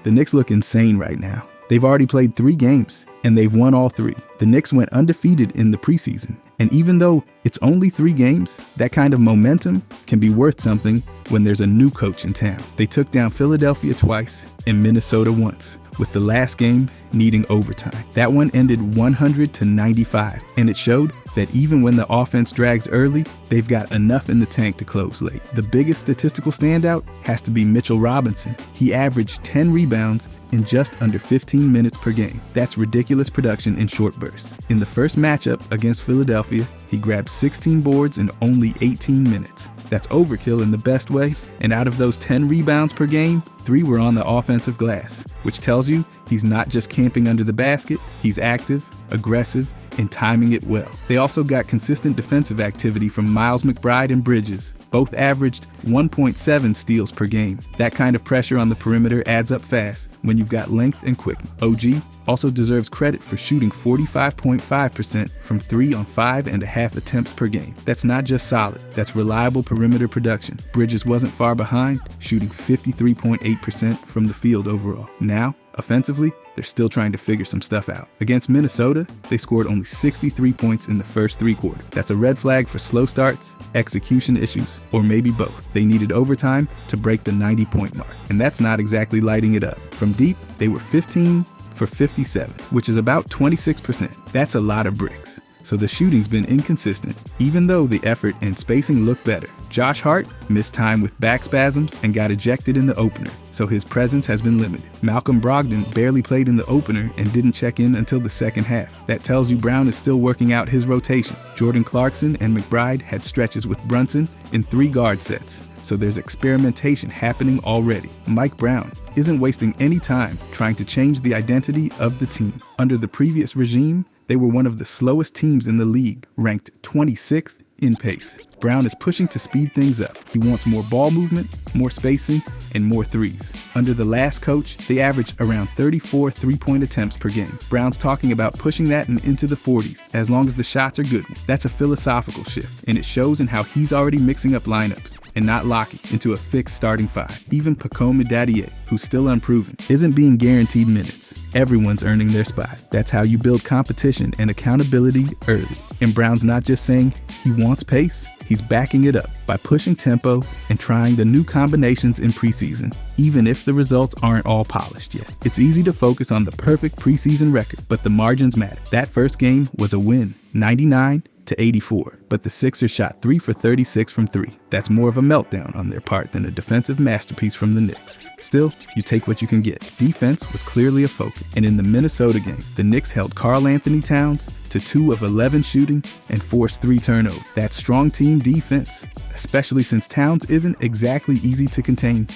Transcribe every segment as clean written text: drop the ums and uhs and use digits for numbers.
The Knicks look insane right now. They've already played 3 games, and they've won all 3. The Knicks went undefeated in the preseason, and even though it's only 3 games, that kind of momentum can be worth something when there's a new coach in town. They took down Philadelphia twice and Minnesota once, with the last game needing overtime. That one ended 100-95, and it showed that even when the offense drags early, they've got enough in the tank to close late. The biggest statistical standout has to be Mitchell Robinson. He averaged 10 rebounds in just under 15 minutes per game. That's ridiculous production in short bursts. In the first matchup against Philadelphia, he grabbed 16 boards in only 18 minutes. That's overkill in the best way, and out of those 10 rebounds per game, 3 were on the offensive glass, which tells you he's not just camping under the basket, he's active, aggressive, and timing it well. They also got consistent defensive activity from Miles McBride and Bridges. Both averaged 1.7 steals per game. That kind of pressure on the perimeter adds up fast when you've got length and quickness. OG also deserves credit for shooting 45.5% from 3 on 5.5 attempts per game. That's not just solid, that's reliable perimeter production. Bridges wasn't far behind, shooting 53.8% from the field overall. Now, offensively, they're still trying to figure some stuff out. Against Minnesota, they scored only 63 points in the first 3 quarters. That's a red flag for slow starts, execution issues, or maybe both. They needed overtime to break the 90-point mark, and that's not exactly lighting it up. From deep, they were 15 for 57, which is about 26%. That's a lot of bricks. So the shooting's been inconsistent, even though the effort and spacing look better. Josh Hart missed time with back spasms and got ejected in the opener, so his presence has been limited. Malcolm Brogdon barely played in the opener and didn't check in until the second half. That tells you Brown is still working out his rotation. Jordan Clarkson and McBride had stretches with Brunson in 3 guard sets, so there's experimentation happening already. Mike Brown isn't wasting any time trying to change the identity of the team. Under the previous regime, they were one of the slowest teams in the league, ranked 26th in pace. Brown is pushing to speed things up. He wants more ball movement, more spacing, and more threes. Under the last coach, they averaged around 34 3-point attempts per game. Brown's talking about pushing that into the 40s, as long as the shots are good. That's a philosophical shift, and it shows in how he's already mixing up lineups and not locking into a fixed starting 5. Even Pacome Dadier, who's still unproven, isn't being guaranteed minutes. Everyone's earning their spot. That's how you build competition and accountability early. And Brown's not just saying he wants pace, he's backing it up by pushing tempo and trying the new combinations in preseason, even if the results aren't all polished yet. It's easy to focus on the perfect preseason record, but the margins matter. That first game was a win, 99-84, but the Sixers shot 3 for 36 from 3. That's more of a meltdown on their part than a defensive masterpiece from the Knicks. Still, you take what you can get. Defense was clearly a focus, and in the Minnesota game, the Knicks held Karl Anthony Towns to 2 of 11 shooting and forced 3 turnovers. That's strong team defense, especially since Towns isn't exactly easy to contain.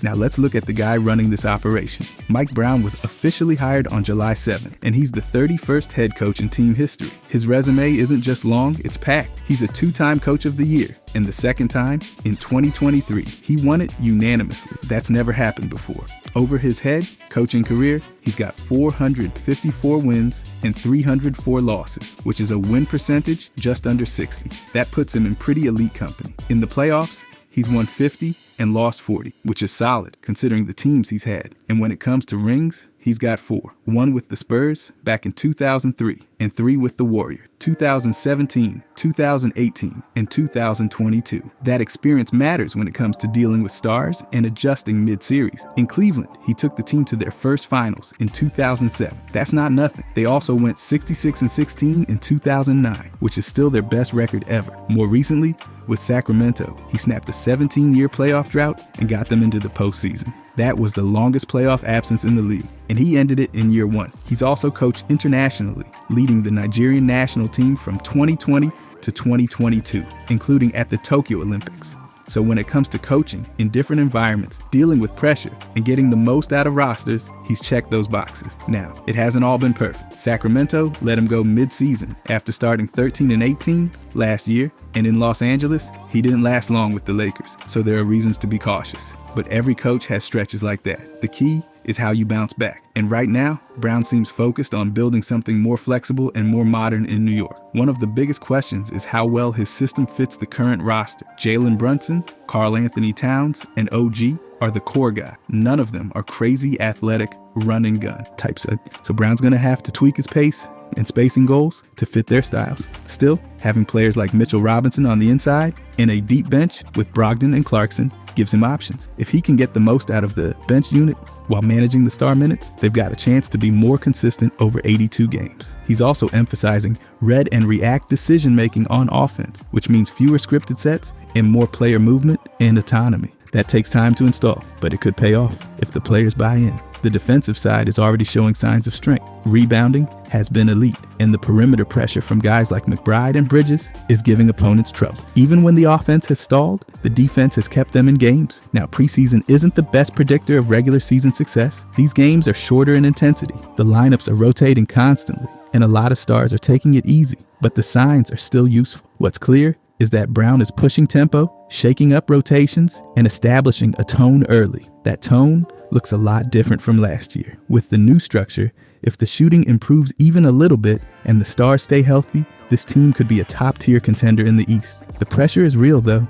Now let's look at the guy running this operation. Mike Brown was officially hired on July 7th, and he's the 31st head coach in team history. His resume isn't just long, it's packed. He's a 2-time coach of the year, and the second time, in 2023, he won it unanimously. That's never happened before. Over his head coaching career, he's got 454 wins and 304 losses, which is a win percentage just under 60. That puts him in pretty elite company. In the playoffs, he's won 50 and lost 40, which is solid considering the teams he's had. And when it comes to rings, he's got 4. 1 with the Spurs back in 2003 and 3 with the Warriors, 2017, 2018, and 2022. That experience matters when it comes to dealing with stars and adjusting mid-series. In Cleveland, he took the team to their first finals in 2007. That's not nothing. They also went 66-16 in 2009, which is still their best record ever. More recently, with Sacramento, he snapped a 17-year playoff drought and got them into the postseason. That was the longest playoff absence in the league, and he ended it in year 1. He's also coached internationally, leading the Nigerian national team from 2020 to 2022, including at the Tokyo Olympics. So when it comes to coaching in different environments, dealing with pressure, and getting the most out of rosters, he's checked those boxes. Now, it hasn't all been perfect. Sacramento let him go mid-season after starting 13-18 last year, and in Los Angeles, he didn't last long with the Lakers, so there are reasons to be cautious. But every coach has stretches like that. The key is how you bounce back. And right now, Brown seems focused on building something more flexible and more modern in New York. One of the biggest questions is how well his system fits the current roster. Jalen Brunson, Karl Anthony Towns, and OG are the core guy. None of them are crazy athletic run and gun types. So Brown's going to have to tweak his pace and spacing goals to fit their styles. Still, having players like Mitchell Robinson on the inside and a deep bench with Brogdon and Clarkson gives him options. If he can get the most out of the bench unit while managing the star minutes, they've got a chance to be more consistent over 82 games. He's also emphasizing read and react decision-making on offense, which means fewer scripted sets and more player movement and autonomy. That takes time to install, but it could pay off if the players buy in. The defensive side is already showing signs of strength. Rebounding has been elite, and the perimeter pressure from guys like McBride and Bridges is giving opponents trouble. Even when the offense has stalled, the defense has kept them in games. Now, preseason isn't the best predictor of regular season success. These games are shorter in intensity. The lineups are rotating constantly, and a lot of stars are taking it easy, but the signs are still useful. What's clear is that Brown is pushing tempo, shaking up rotations, and establishing a tone early. That tone looks a lot different from last year. With the new structure, if the shooting improves even a little bit and the stars stay healthy, this team could be a top-tier contender in the East. The pressure is real, though.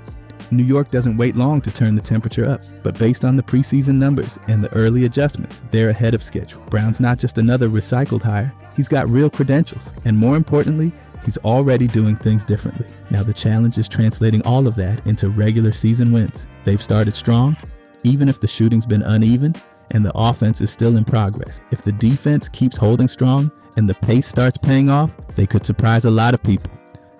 New York doesn't wait long to turn the temperature up, but based on the preseason numbers and the early adjustments, they're ahead of schedule. Brown's not just another recycled hire. He's got real credentials, and more importantly, he's already doing things differently. Now the challenge is translating all of that into regular season wins. They've started strong, even if the shooting's been uneven and the offense is still in progress. If the defense keeps holding strong and the pace starts paying off, they could surprise a lot of people.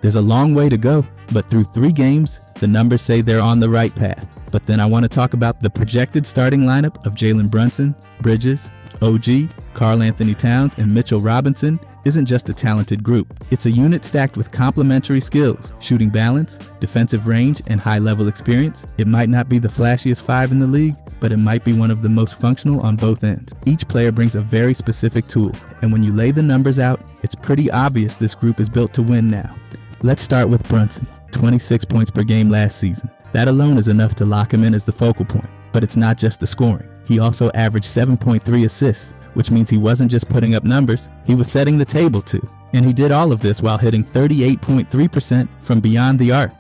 There's a long way to go, but through 3 games, the numbers say they're on the right path. But then I want to talk about the projected starting lineup of Jalen Brunson, Bridges, OG, Karl Anthony Towns, and Mitchell Robinson isn't just a talented group. It's a unit stacked with complementary skills, shooting balance, defensive range, and high-level experience. It might not be the flashiest 5 in the league, but it might be one of the most functional on both ends. Each player brings a very specific tool, and when you lay the numbers out, it's pretty obvious this group is built to win now. Let's start with Brunson, 26 points per game last season. That alone is enough to lock him in as the focal point, but it's not just the scoring. He also averaged 7.3 assists, which means he wasn't just putting up numbers, he was setting the table too. And he did all of this while hitting 38.3% from beyond the arc.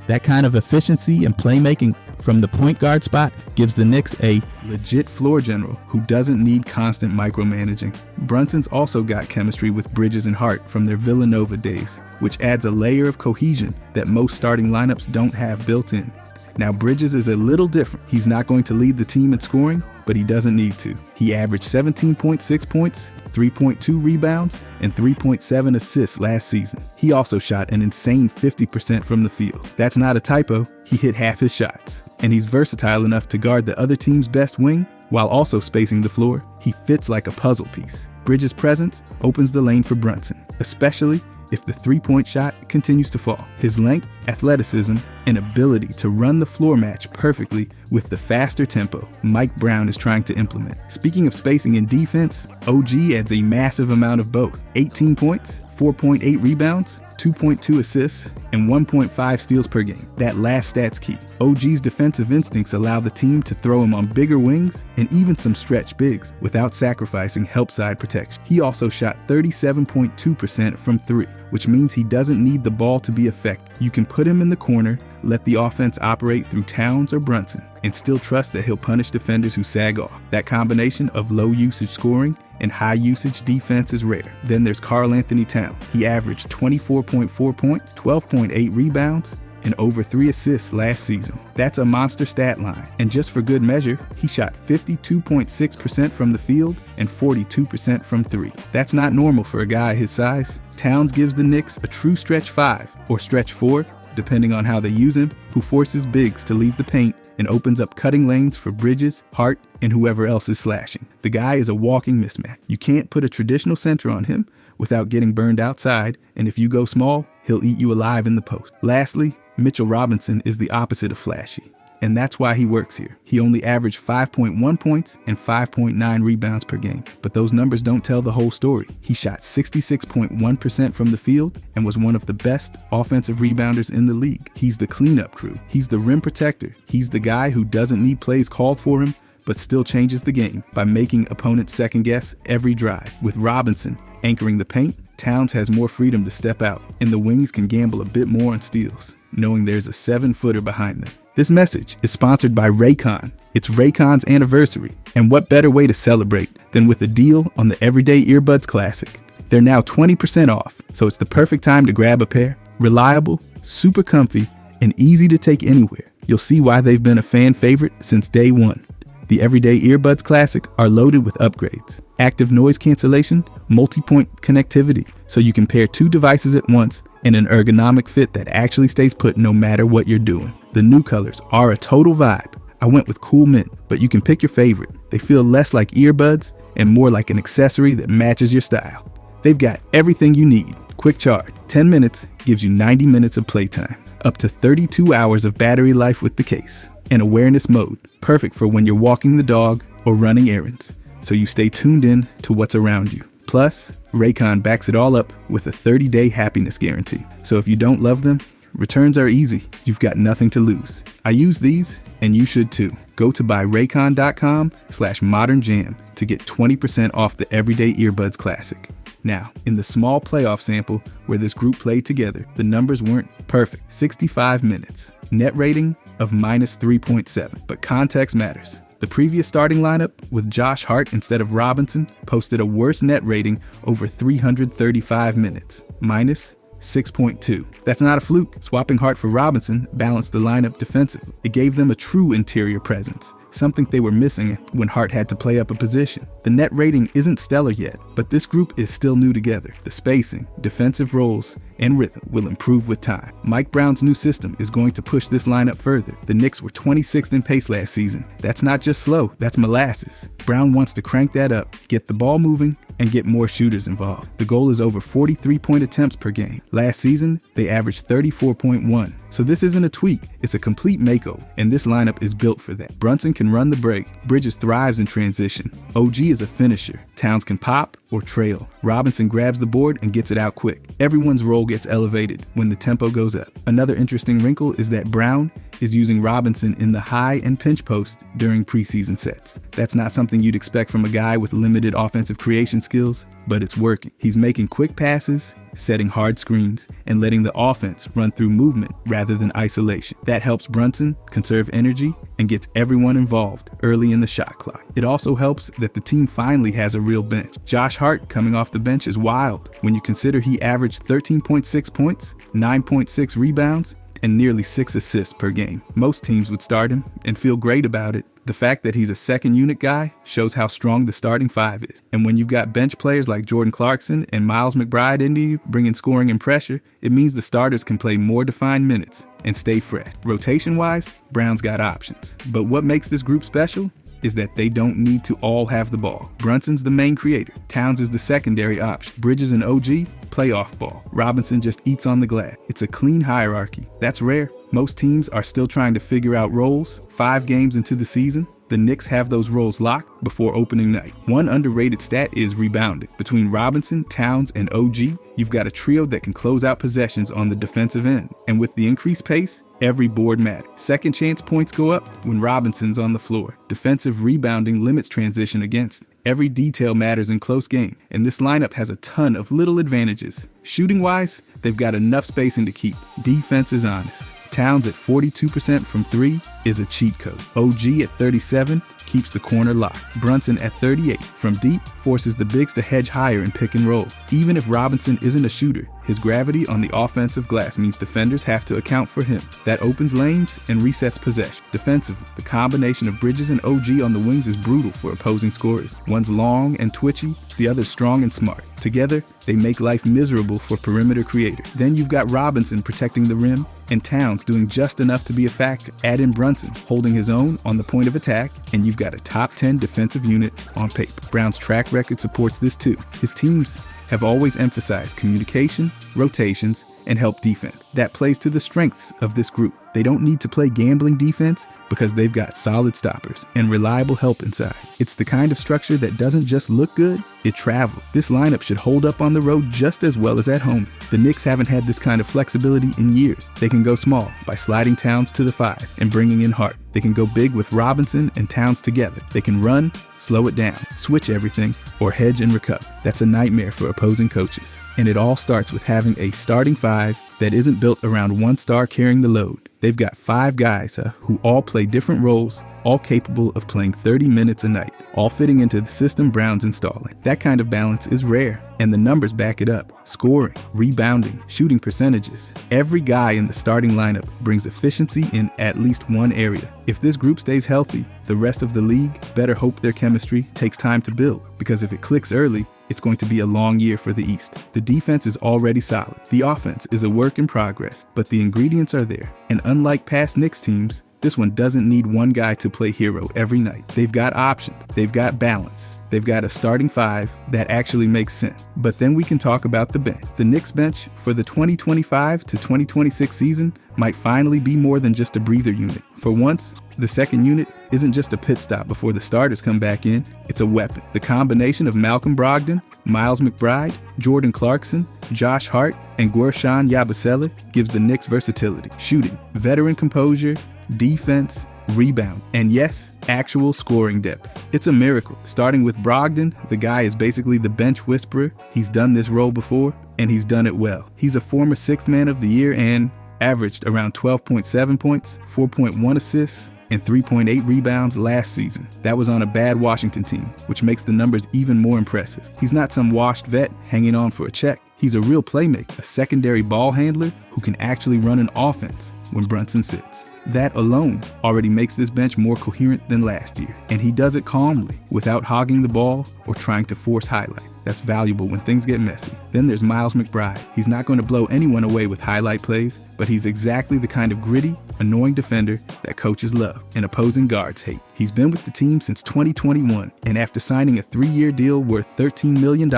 That kind of efficiency and playmaking from the point guard spot gives the Knicks a legit floor general who doesn't need constant micromanaging. Brunson's also got chemistry with Bridges and Hart from their Villanova days, which adds a layer of cohesion that most starting lineups don't have built in. Now Bridges is a little different. He's not going to lead the team in scoring, but he doesn't need to. He averaged 17.6 points, 3.2 rebounds, and 3.7 assists last season. He also shot an insane 50% from the field. That's not a typo, he hit half his shots. And he's versatile enough to guard the other team's best wing while also spacing the floor. He fits like a puzzle piece. Bridges' presence opens the lane for Brunson, especially if the three-point shot continues to fall. His length, athleticism, and ability to run the floor match perfectly with the faster tempo Mike Brown is trying to implement. Speaking of spacing and defense, OG adds a massive amount of both. 18 points, 4.8 rebounds, 2.2 assists, and 1.5 steals per game. That last stat's key. OG's defensive instincts allow the team to throw him on bigger wings and even some stretch bigs without sacrificing help side protection. He also shot 37.2% from 3, which means he doesn't need the ball to be effective. You can put him in the corner, let the offense operate through Towns or Brunson, and still trust that he'll punish defenders who sag off. That combination of low usage scoring and high usage defense is rare. Then there's Karl Anthony Towns. He averaged 24.4 points, 12.8 rebounds, and over 3 assists last season. That's a monster stat line. And just for good measure, he shot 52.6% from the field and 42% from 3. That's not normal for a guy his size. Towns gives the Knicks a true stretch 5 or stretch 4, depending on how they use him, who forces bigs to leave the paint and opens up cutting lanes for Bridges, Hart, and whoever else is slashing. The guy is a walking mismatch. You can't put a traditional center on him without getting burned outside, and if you go small, he'll eat you alive in the post. Lastly, Mitchell Robinson is the opposite of flashy, and that's why he works here. He only averaged 5.1 points and 5.9 rebounds per game, but those numbers don't tell the whole story. He shot 66.1% from the field and was one of the best offensive rebounders in the league. He's the cleanup crew. He's the rim protector. He's the guy who doesn't need plays called for him, but still changes the game by making opponents second guess every drive. With Robinson anchoring the paint, Towns has more freedom to step out, and the wings can gamble a bit more on steals, knowing there's a 7-footer behind them. This message is sponsored by Raycon. It's Raycon's anniversary, and what better way to celebrate than with a deal on the Everyday Earbuds Classic. They're now 20% off, so it's the perfect time to grab a pair. Reliable, super comfy, and easy to take anywhere. You'll see why they've been a fan favorite since day one. The Everyday Earbuds Classic are loaded with upgrades. Active noise cancellation, multi-point connectivity, so you can pair two devices at once, and an ergonomic fit that actually stays put no matter what you're doing. The new colors are a total vibe. I went with cool mint, but you can pick your favorite. They feel less like earbuds and more like an accessory that matches your style. They've got everything you need. Quick charge, 10 minutes gives you 90 minutes of playtime. Up to 32 hours of battery life with the case. And awareness mode, perfect for when you're walking the dog or running errands, so you stay tuned in to what's around you. Plus, Raycon backs it all up with a 30-day happiness guarantee. So if you don't love them, returns are easy. You've got nothing to lose. I use these, and you should too. Go to buyraycon.com/modernjam to get 20% off the Everyday Earbuds Classic. Now, in the small playoff sample where this group played together, the numbers weren't perfect. 65 minutes. Net rating of -3.7. But context matters. The previous starting lineup, with Josh Hart instead of Robinson, posted a worse net rating over 335 minutes. -6.2. That's not a fluke. Swapping Hart for Robinson balanced the lineup defensively. It gave them a true interior presence, something they were missing when Hart had to play up a position. The net rating isn't stellar yet, but this group is still new together. The spacing, defensive roles, and rhythm will improve with time. Mike Brown's new system is going to push this lineup further. The Knicks were 26th in pace last season. That's not just slow, that's molasses. Brown wants to crank that up, get the ball moving, and get more shooters involved. The goal is over 43-point attempts per game. Last season, they averaged 34.1. So this isn't a tweak, it's a complete makeover, and this lineup is built for that. Brunson can run the break. Bridges thrives in transition. OG is a finisher. Towns can pop or trail. Robinson grabs the board and gets it out quick. Everyone's role gets elevated when the tempo goes up. Another interesting wrinkle is that Brown is using Robinson in the high and pinch post during preseason sets. That's not something you'd expect from a guy with limited offensive creation skills, but it's working. He's making quick passes, setting hard screens, and letting the offense run through movement rather than isolation. That helps Brunson conserve energy and gets everyone involved early in the shot clock. It also helps that the team finally has a real bench. Josh Hart coming off the bench is wild when you consider he averaged 13.6 points, 9.6 rebounds, and nearly 6 assists per game. Most teams would start him and feel great about it. The fact that he's a second unit guy shows how strong the starting five is. And when you've got bench players like Jordan Clarkson and Miles McBride into you, bringing scoring and pressure, it means the starters can play more defined minutes and stay fresh. Rotation-wise, Brown's got options. But what makes this group special is that they don't need to all have the ball. Brunson's the main creator. Towns is the secondary option. Bridges and OG play off ball. Robinson just eats on the glass. It's a clean hierarchy. That's rare. Most teams are still trying to figure out roles. 5 games into the season, the Knicks have those roles locked before opening night. One underrated stat is rebounding. Between Robinson, Towns, and OG, you've got a trio that can close out possessions on the defensive end. And with the increased pace, every board matters. Second chance points go up when Robinson's on the floor. Defensive rebounding limits transition against. Every detail matters in close game, and this lineup has a ton of little advantages. Shooting-wise, they've got enough spacing to keep. Defense is honest. Towns at 42% from 3 is a cheat code. OG at 37 keeps the corner locked. Brunson at 38 from deep forces the bigs to hedge higher in pick and roll. Even if Robinson isn't a shooter, his gravity on the offensive glass means defenders have to account for him. That opens lanes and resets possession. Defensively, the combination of Bridges and OG on the wings is brutal for opposing scorers. One's long and twitchy, the other's strong and smart. Together, they make life miserable for perimeter creator. Then you've got Robinson protecting the rim and Towns doing just enough to be a factor. Add in Brunson holding his own on the point of attack, and you've got a top 10 defensive unit on paper. Brown's track record supports this too. His teams have always emphasized communication, rotations, and help defense. That plays to the strengths of this group. They don't need to play gambling defense because they've got solid stoppers and reliable help inside. It's the kind of structure that doesn't just look good, it travels. This lineup should hold up on the road just as well as at home. The Knicks haven't had this kind of flexibility in years. They can go small by sliding Towns to the 5 and bringing in Hart. They can go big with Robinson and Towns together. They can run, slow it down, switch everything, or hedge and recover. That's a nightmare for opposing coaches. And it all starts with having a starting 5 that isn't built around one star carrying the load. They've got 5 guys who all play different roles, all capable of playing 30 minutes a night, all fitting into the system Brown's installing. That kind of balance is rare, and the numbers back it up. Scoring, rebounding, shooting percentages. Every guy in the starting lineup brings efficiency in at least one area. If this group stays healthy, the rest of the league better hope their chemistry takes time to build, because if it clicks early, it's going to be a long year for the East. The defense is already solid. The offense is a work in progress, but the ingredients are there. And unlike past Knicks teams, this one doesn't need one guy to play hero every night. They've got options. They've got balance. They've got a starting 5 that actually makes sense. But then we can talk about the bench. The Knicks bench for the 2025 to 2026 season might finally be more than just a breather unit. For once, the second unit isn't just a pit stop before the starters come back in, it's a weapon. The combination of Malcolm Brogdon, Miles McBride, Jordan Clarkson, Josh Hart, and Guerschon Yabusele gives the Knicks versatility, shooting, veteran composure, defense, rebound, and yes, actual scoring depth. It's a miracle. Starting with Brogdon, the guy is basically the bench whisperer. He's done this role before, and he's done it well. He's a former 6th man of the year and averaged around 12.7 points, 4.1 assists, and 3.8 rebounds last season. That was on a bad Washington team, which makes the numbers even more impressive. He's not some washed vet hanging on for a check. He's a real playmaker, a secondary ball handler who can actually run an offense when Brunson sits. That alone already makes this bench more coherent than last year, and he does it calmly, without hogging the ball or trying to force highlight. That's valuable when things get messy. Then there's Miles McBride. He's not going to blow anyone away with highlight plays, but he's exactly the kind of gritty, annoying defender that coaches love and opposing guards hate. He's been with the team since 2021, and after signing a 3-year deal worth $13 million,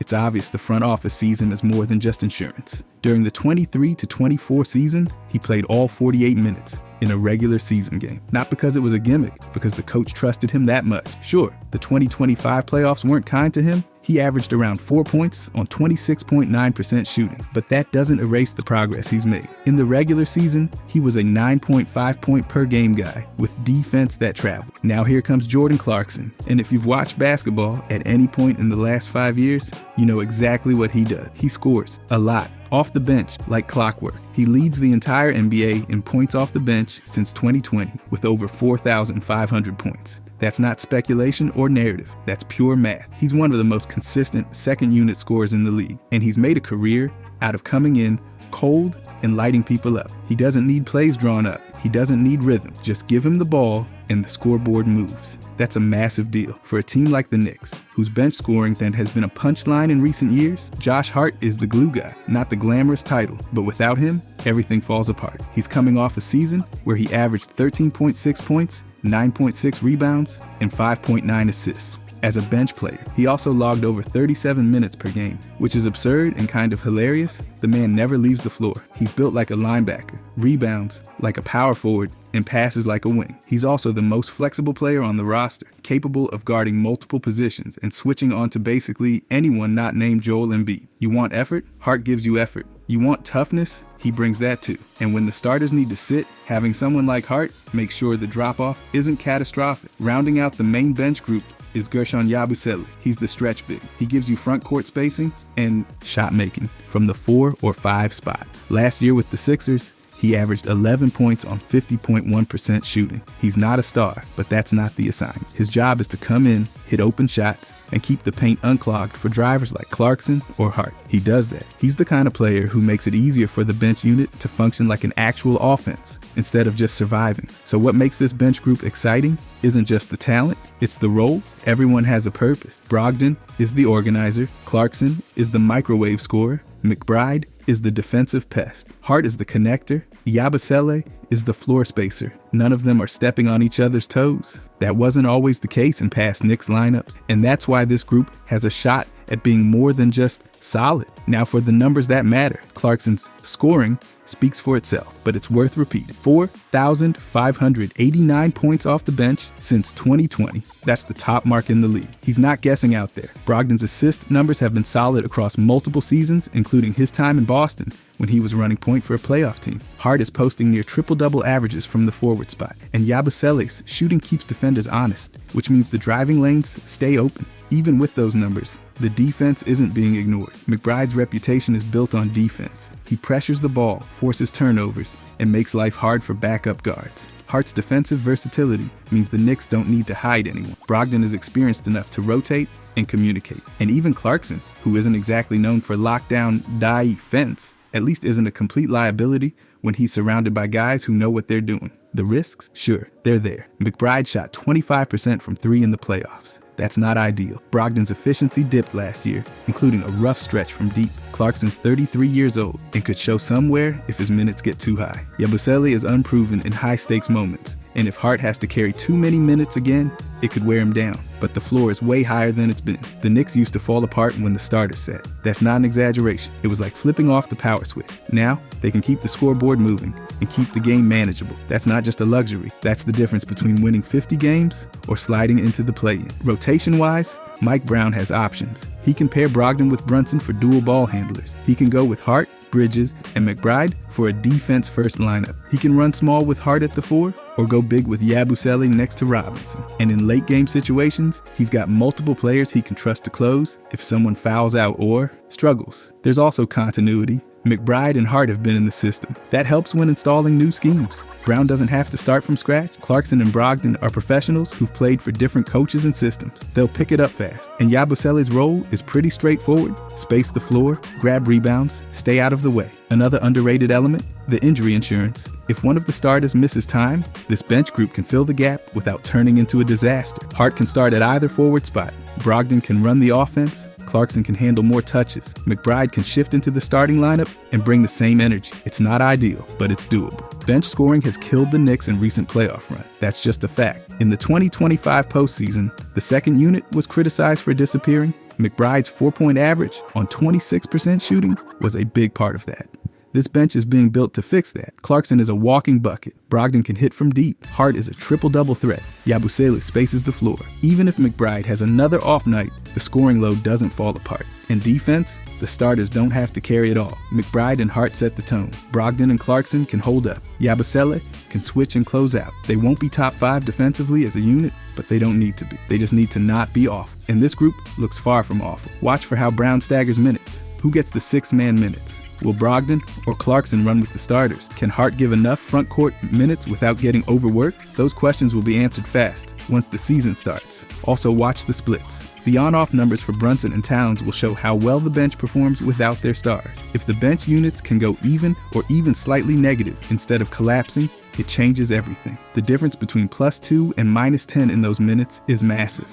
it's obvious the front office sees him as more than just insurance. During the 23 to 24 season, he played all 48 minutes in a regular season game. Not because it was a gimmick, because the coach trusted him that much. Sure, the 2025 playoffs weren't kind to him. He averaged around 4 points on 26.9% shooting, but that doesn't erase the progress he's made. In the regular season, he was a 9.5 point per game guy with defense that traveled. Now here comes Jordan Clarkson, and if you've watched basketball at any point in the last 5 years, you know exactly what he does. He scores a lot. Off the bench, like clockwork. He leads the entire NBA in points off the bench since 2020 with over 4,500 points. That's not speculation or narrative. That's pure math. He's one of the most consistent second unit scorers in the league, and he's made a career out of coming in cold and lighting people up. He doesn't need plays drawn up. He doesn't need rhythm. Just give him the ball and the scoreboard moves. That's a massive deal. For a team like the Knicks, whose bench scoring then has been a punchline in recent years, Josh Hart is the glue guy, not the glamorous title. But without him, everything falls apart. He's coming off a season where he averaged 13.6 points, 9.6 rebounds, and 5.9 assists. As a bench player, he also logged over 37 minutes per game, which is absurd and kind of hilarious. The man never leaves the floor. He's built like a linebacker, rebounds like a power forward, and passes like a wing. He's also the most flexible player on the roster, capable of guarding multiple positions and switching onto basically anyone not named Joel Embiid. You want effort? Hart gives you effort. You want toughness? He brings that too. And when the starters need to sit, having someone like Hart make sure the drop-off isn't catastrophic. Rounding out the main bench group is Guerschon Yabusele. He's the stretch big. He gives you front court spacing and shot making from the 4 or 5 spot. Last year with the Sixers, he averaged 11 points on 50.1% shooting. He's not a star, but that's not the assignment. His job is to come in, hit open shots, and keep the paint unclogged for drivers like Clarkson or Hart. He does that. He's the kind of player who makes it easier for the bench unit to function like an actual offense instead of just surviving. So what makes this bench group exciting isn't just the talent, it's the roles. Everyone has a purpose. Brogdon is the organizer, Clarkson is the microwave scorer, McBride is the defensive pest, Hart is the connector, Yabusele is the floor spacer. None of them are stepping on each other's toes. That wasn't always the case in past Knicks lineups, and that's why this group has a shot at being more than just solid. Now for the numbers that matter, Clarkson's scoring speaks for itself, but it's worth repeating. 4,589 points off the bench since 2020. That's the top mark in the league. He's not guessing out there. Brogdon's assist numbers have been solid across multiple seasons, including his time in Boston when he was running point for a playoff team. Hart is posting near triple-double averages from the forward spot, and Yabusele's shooting keeps defenders honest, which means the driving lanes stay open. Even with those numbers, the defense isn't being ignored. McBride's reputation is built on defense. He pressures the ball, forces turnovers, and makes life hard for backup guards. Hart's defensive versatility means the Knicks don't need to hide anyone. Brogdon is experienced enough to rotate and communicate. And even Clarkson, who isn't exactly known for lockdown defense, at least isn't a complete liability when he's surrounded by guys who know what they're doing. The risks? Sure, they're there. McBride shot 25% from 3 in the playoffs. That's not ideal. Brogdon's efficiency dipped last year, including a rough stretch from deep. Clarkson's 33 years old and could show somewhere if his minutes get too high. Yabusele is unproven in high-stakes moments, and if Hart has to carry too many minutes again, it could wear him down. But the floor is way higher than it's been. The Knicks used to fall apart when the starters sat. That's not an exaggeration. It was like flipping off the power switch. Now, they can keep the scoreboard moving and keep the game manageable. That's not just a luxury. That's the difference between winning 50 games or sliding into the play-in. Rotation-wise, Mike Brown has options. He can pair Brogdon with Brunson for dual ball handlers. He can go with Hart, Bridges, and McBride for a defense-first lineup. He can run small with Hart at the 4 or go big with Yabusele next to Robinson. And in late-game situations, he's got multiple players he can trust to close if someone fouls out or struggles. There's also continuity. McBride and Hart have been in the system. That helps when installing new schemes. Brown doesn't have to start from scratch. Clarkson and Brogdon are professionals who've played for different coaches and systems. They'll pick it up fast. And Yabusele's role is pretty straightforward. Space the floor, grab rebounds, stay out of the way. Another underrated element, the injury insurance. If one of the starters misses time, this bench group can fill the gap without turning into a disaster. Hart can start at either forward spot. Brogdon can run the offense. Clarkson can handle more touches. McBride can shift into the starting lineup and bring the same energy. It's not ideal, but it's doable. Bench scoring has killed the Knicks in recent playoff run. That's just a fact. In the 2025 postseason, the second unit was criticized for disappearing. McBride's 4-point average on 26% shooting was a big part of that. This bench is being built to fix that. Clarkson is a walking bucket. Brogdon can hit from deep. Hart is a triple-double threat. Yabusele spaces the floor. Even if McBride has another off night, the scoring load doesn't fall apart. In defense, the starters don't have to carry it all. McBride and Hart set the tone. Brogdon and Clarkson can hold up. Yabusele can switch and close out. They won't be top 5 defensively as a unit, but they don't need to be. They just need to not be awful. And this group looks far from awful. Watch for how Brown staggers minutes. Who gets the 6-man minutes? Will Brogdon or Clarkson run with the starters? Can Hart give enough front court minutes without getting overworked? Those questions will be answered fast once the season starts. Also watch the splits. The on-off numbers for Brunson and Towns will show how well the bench performs without their stars. If the bench units can go even or even slightly negative instead of collapsing, it changes everything. The difference between +2 and -10 in those minutes is massive.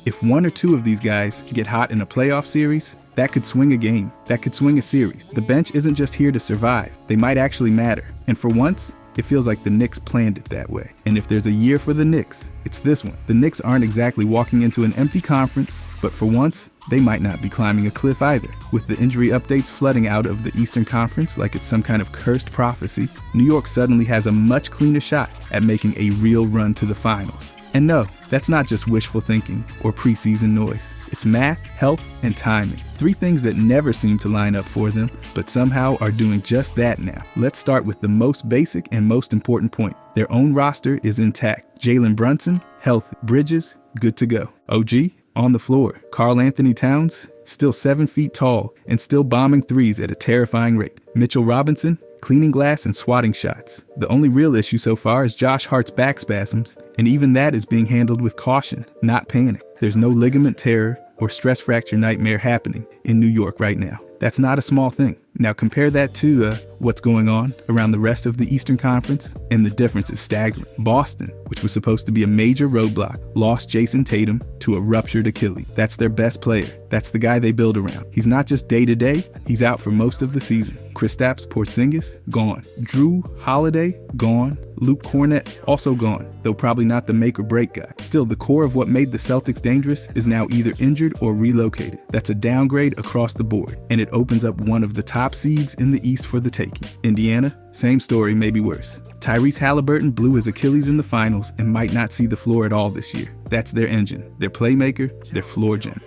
If one or two of these guys get hot in a playoff series, that could swing a game. That could swing a series. The bench isn't just here to survive. They might actually matter. And for once, it feels like the Knicks planned it that way. And if there's a year for the Knicks, it's this one. The Knicks aren't exactly walking into an empty conference, but for once, they might not be climbing a cliff either. With the injury updates flooding out of the Eastern Conference like it's some kind of cursed prophecy, New York suddenly has a much cleaner shot at making a real run to the finals. And no, that's not just wishful thinking or preseason noise. It's math, health, and timing. 3 things that never seem to line up for them, but somehow are doing just that now. Let's start with the most basic and most important point. Their own roster is intact. Jalen Brunson, healthy. Bridges, good to go. OG, on the floor. Karl Anthony Towns, still 7 feet tall and still bombing threes at a terrifying rate. Mitchell Robinson, cleaning glass and swatting shots. The only real issue so far is Josh Hart's back spasms, and even that is being handled with caution, not panic. There's no ligament tear or stress fracture nightmare happening in New York right now. That's not a small thing. Now compare that to what's going on around the rest of the Eastern Conference, and the difference is staggering. Boston, which was supposed to be a major roadblock, lost Jason Tatum to a ruptured Achilles. That's their best player. That's the guy they build around. He's not just day-to-day, he's out for most of the season. Kristaps Porzingis, gone. Drew Holiday, gone. Luke Kornet, also gone, though probably not the make or break guy. Still, the core of what made the Celtics dangerous is now either injured or relocated. That's a downgrade across the board, and it opens up one of the top seeds in the East for the taking. Indiana, same story, maybe worse. Tyrese Halliburton blew his Achilles in the finals and might not see the floor at all this year. That's their engine, their playmaker, their floor gem.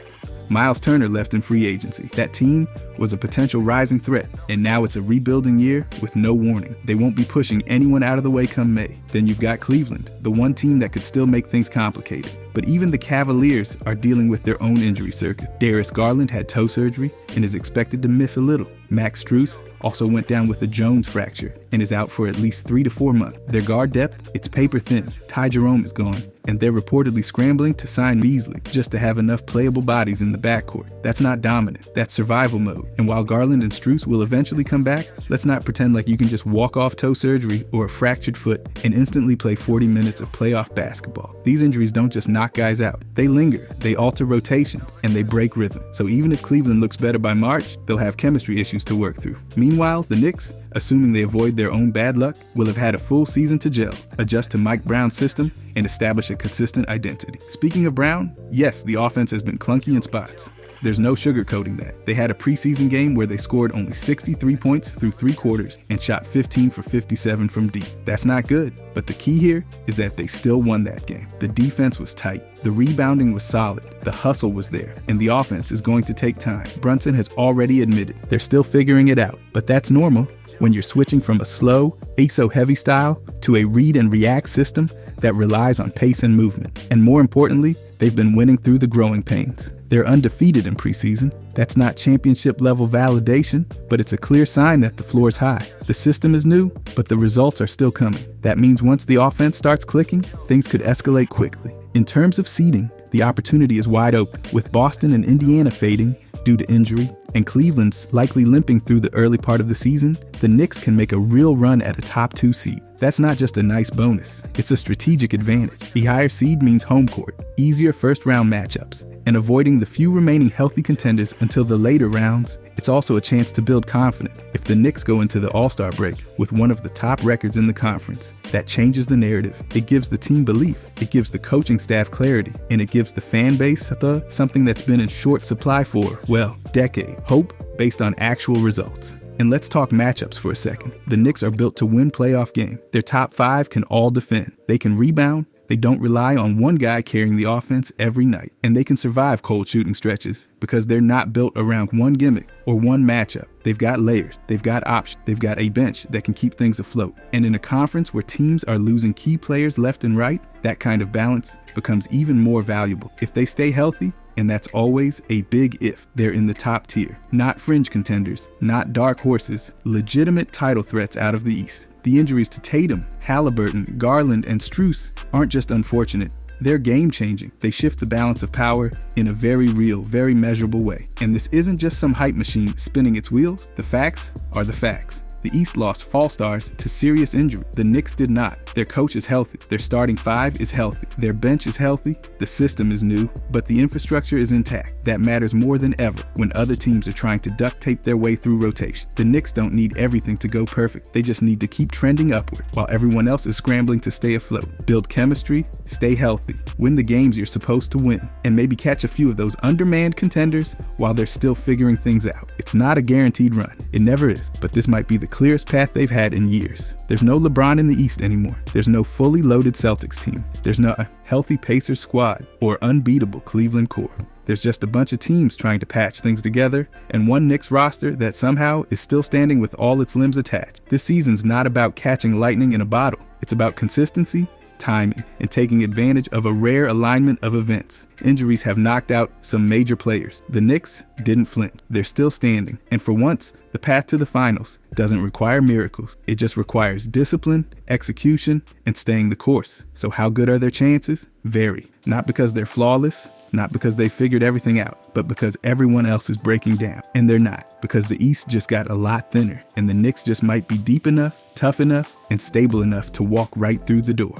Miles Turner left in free agency. That team was a potential rising threat, and now it's a rebuilding year with no warning. They won't be pushing anyone out of the way come May. Then you've got Cleveland, the one team that could still make things complicated. But even the Cavaliers are dealing with their own injury circuit. Darius Garland had toe surgery and is expected to miss a little. Max Strus also went down with a Jones fracture and is out for at least 3 to 4 months. Their guard depth, it's paper thin. Ty Jerome is gone, and they're reportedly scrambling to sign Beasley just to have enough playable bodies in the backcourt. That's not dominant, that's survival mode. And while Garland and Strus will eventually come back, let's not pretend like you can just walk off toe surgery or a fractured foot and instantly play 40 minutes of playoff basketball. These injuries don't just knock guys out. They linger, they alter rotations, and they break rhythm. So even if Cleveland looks better by March, they'll have chemistry issues to work through. Meanwhile, the Knicks, assuming they avoid their own bad luck, will have had a full season to gel, adjust to Mike Brown's system, and establish a consistent identity. Speaking of Brown, yes, the offense has been clunky in spots. There's no sugarcoating that. They had a preseason game where they scored only 63 points through 3 quarters and shot 15 for 57 from deep. That's not good, but the key here is that they still won that game. The defense was tight, the rebounding was solid, the hustle was there, and the offense is going to take time. Brunson has already admitted they're still figuring it out, but that's normal when you're switching from a slow, ASO-heavy style to a read and react system that relies on pace and movement. And more importantly, they've been winning through the growing pains. They're undefeated in preseason. That's not championship level validation, but it's a clear sign that the floor is high. The system is new, but the results are still coming. That means once the offense starts clicking, things could escalate quickly. In terms of seeding, the opportunity is wide open, with Boston and Indiana fading due to injury, and Cleveland's likely limping through the early part of the season. The Knicks can make a real run at a top 2 seed. That's not just a nice bonus, it's a strategic advantage. A higher seed means home court, easier first-round matchups, and avoiding the few remaining healthy contenders until the later rounds. It's also a chance to build confidence. If the Knicks go into the All-Star break with one of the top records in the conference, that changes the narrative. It gives the team belief, it gives the coaching staff clarity, and it gives the fan base something that's been in short supply for, well, decades. Hope based on actual results. And let's talk matchups for a second. The Knicks are built to win playoff games. Their top 5 can all defend. They can rebound. They don't rely on one guy carrying the offense every night. And they can survive cold shooting stretches because they're not built around one gimmick or one matchup. They've got layers, they've got options, they've got a bench that can keep things afloat. And in a conference where teams are losing key players left and right, that kind of balance becomes even more valuable. If they stay healthy, and that's always a big if, they're in the top tier. Not fringe contenders, not dark horses, legitimate title threats out of the East. The injuries to Tatum, Halliburton, Garland, and Strus aren't just unfortunate. They're game-changing. They shift the balance of power in a very real, very measurable way. And this isn't just some hype machine spinning its wheels. The facts are the facts. The East lost fall stars to serious injury. The Knicks did not. Their coach is healthy. Their starting 5 is healthy. Their bench is healthy. The system is new, but the infrastructure is intact. That matters more than ever when other teams are trying to duct tape their way through rotation. The Knicks don't need everything to go perfect. They just need to keep trending upward while everyone else is scrambling to stay afloat. Build chemistry, stay healthy, win the games you're supposed to win, and maybe catch a few of those undermanned contenders while they're still figuring things out. It's not a guaranteed run. It never is, but this might be the clearest path they've had in years. There's no LeBron in the East anymore. There's no fully loaded Celtics team. There's no healthy Pacers squad or unbeatable Cleveland core. There's just a bunch of teams trying to patch things together and one Knicks roster that somehow is still standing with all its limbs attached. This season's not about catching lightning in a bottle. It's about consistency, timing, and taking advantage of a rare alignment of events. Injuries have knocked out some major players. The Knicks didn't flint. They're still standing. And for once, the path to the finals doesn't require miracles. It just requires discipline, execution, and staying the course. So how good are their chances? Vary. Not because they're flawless, not because they figured everything out, but because everyone else is breaking down. And they're not, because the East just got a lot thinner, and the Knicks just might be deep enough, tough enough, and stable enough to walk right through the door.